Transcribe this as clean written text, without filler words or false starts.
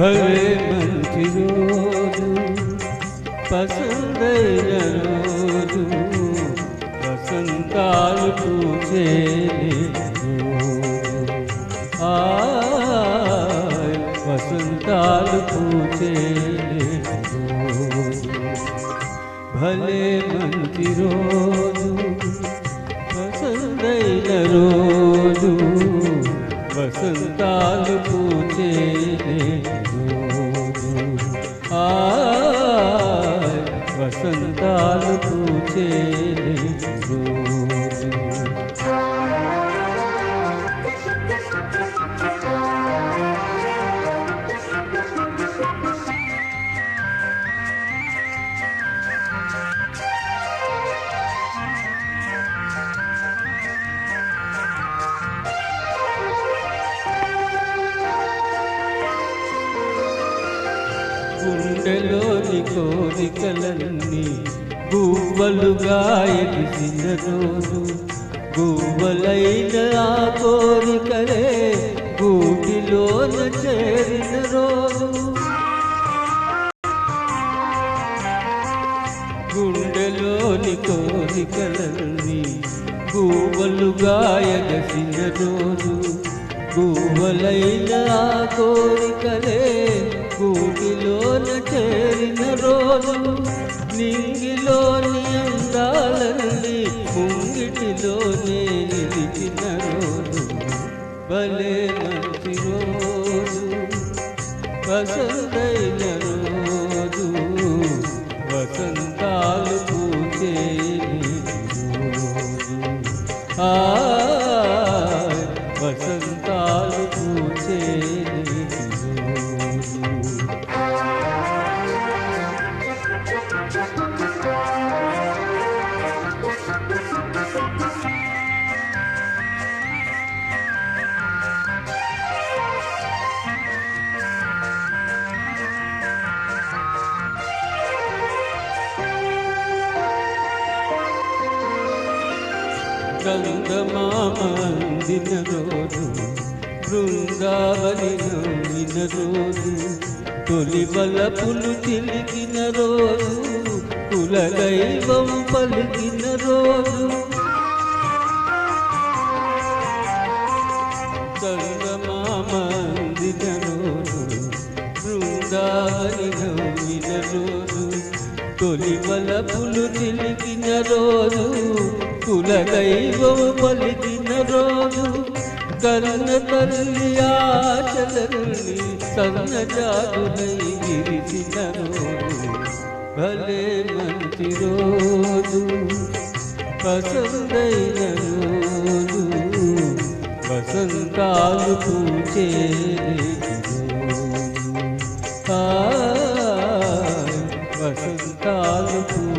భలే మంచి రోజు పసందైన రోజు వసంతాలు పూసే వసంతాలు పూసే భలే మంచి రోజు పసందైన రోజు వసంతాలు పూసే వసంతాలు పూసే గుండెలోని కోరికలన్నీ గువ్వలుగా ఎగిసిన రోజు గువ్వలైన ఆ కోరికలే గూటిలోన చేరిన రోజు గుండెలోని కోరికలన్నీ గువ్వలుగా ఎగసిన రోజు గువ్వలైన ఆ కోరికలే గూటిలోన చేరిన రోజు నింగిలోని అందాలన్నీ ముంగిటిలోనే నిలిచిన రోజు భలే మంచి రోజు వసంతైన రోజు వసంతాలు పూసే వసంతాలు పూసే గంగమామందిన రోజు బృందావని నవ్విన రోజు తొలి వలపులు చిలికిన రోజు కులదైవం పలికిన రోజు గంగమామందిన రోజు బృందావని నవ్విన రోజు తొలి వలపులు చిలికిన రోజు కులదైవం పలికిన రోజు కన్న తల్లి ఆచలని సన్నజాతులై విరిసిన రోజు భలే మంచి రోజు పసందైన రోజు వసంతాలు పూసే వసంతాలు